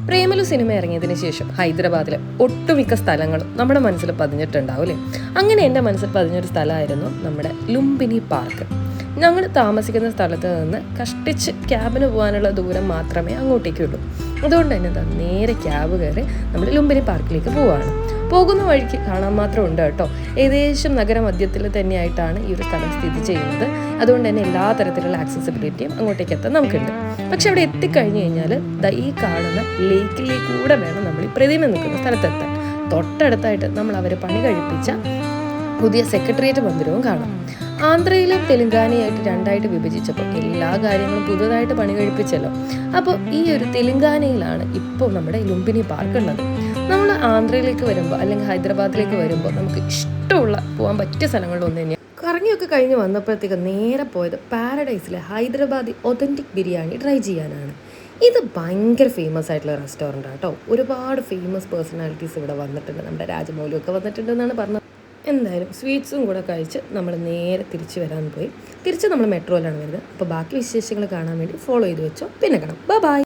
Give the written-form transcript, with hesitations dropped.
Premalu cinema ഇറങ്ങിയതിന് ശേഷം ഹൈദരാബാദിലെ ഒട്ടുമിക്ക സ്ഥലങ്ങളും നമ്മുടെ മനസ്സിൽ പതിഞ്ഞിട്ടുണ്ടാവും അല്ലേ? അങ്ങനെ എൻ്റെ മനസ്സിൽ പതിഞ്ഞൊരു സ്ഥലമായിരുന്നു നമ്മുടെ ലുംബിനി പാർക്ക്. ഞങ്ങൾ താമസിക്കുന്ന സ്ഥലത്ത് നിന്ന് കഷ്ടിച്ച് ക്യാബിന് പോകാനുള്ള ദൂരം മാത്രമേ അങ്ങോട്ടേക്കുള്ളൂ. അതുകൊണ്ട് തന്നെ നേരെ ക്യാബ് കയറി നമ്മൾ ലുംബിനി പാർക്കിലേക്ക് പോവുകയാണ്. പോകുന്ന വഴിക്ക് കാണാൻ മാത്രം ഉണ്ട് കേട്ടോ. ഏകദേശം നഗരമധ്യത്തിൽ തന്നെയായിട്ടാണ് ഈ ഒരു സ്ഥലം സ്ഥിതി ചെയ്യുന്നത്. അതുകൊണ്ട് തന്നെ എല്ലാ തരത്തിലുള്ള ആക്സസിബിലിറ്റിയും അങ്ങോട്ടേക്ക് എത്താൻ നമുക്കുണ്ട്. പക്ഷെ അവിടെ എത്തിക്കഴിഞ്ഞ് കഴിഞ്ഞാൽ ഈ കാണുന്ന ലേക്കിലേക്കൂടെ വേണം നമ്മൾ ഈ പ്രതിമ നിൽക്കുന്ന സ്ഥലത്തെത്താൻ. തൊട്ടടുത്തായിട്ട് നമ്മൾ അവർ പണി കഴിപ്പിച്ച പുതിയ സെക്രട്ടേറിയറ്റ് മന്ദിരവും കാണാം. ആന്ധ്രയിലും തെലുങ്കാനയായിട്ട് രണ്ടായിട്ട് വിഭജിച്ചപ്പോൾ എല്ലാ കാര്യങ്ങളും പുതുതായിട്ട് പണി കഴിപ്പിച്ചല്ലോ. അപ്പോൾ ഈ ഒരു തെലുങ്കാനയിലാണ് ഇപ്പോൾ നമ്മുടെ ലുംബിനി പാർക്ക് ഉള്ളത്. നമ്മൾ ആന്ധ്രയിലേക്ക് വരുമ്പോൾ അല്ലെങ്കിൽ ഹൈദരാബാദിലേക്ക് വരുമ്പോൾ നമുക്ക് ഇഷ്ടമുള്ള പോകാൻ പറ്റിയ സ്ഥലങ്ങളിലൊന്നും തന്നെയാണ്. കറങ്ങിയൊക്കെ കഴിഞ്ഞ് വന്നപ്പോഴത്തേക്ക് നേരെ പോയത് പാരഡൈസിലെ ഹൈദരാബാദി ഒതൻറ്റിക് ബിരിയാണി ട്രൈ ചെയ്യാനാണ്. ഇത് ഭയങ്കര ഫേമസ് ആയിട്ടുള്ള റെസ്റ്റോറൻ്റ് ആട്ടോ. ഒരുപാട് ഫേമസ് പേഴ്സണാലിറ്റീസ് ഇവിടെ വന്നിട്ടുണ്ട്. നമ്മുടെ രാജമൗലിയൊക്കെ വന്നിട്ടുണ്ടെന്നാണ് പറഞ്ഞത്. എന്തായാലും സ്വീറ്റ്സും കൂടെ കഴിച്ച് നമ്മൾ നേരെ തിരിച്ച് വരാൻ പോയി. തിരിച്ച് നമ്മൾ മെട്രോയിലാണ് വരുന്നത്. അപ്പോൾ ബാക്കി വിശേഷങ്ങൾ കാണാൻ വേണ്ടി ഫോളോ ചെയ്ത് വെച്ചോ. പിന്നെ കാണാം. ബൈ.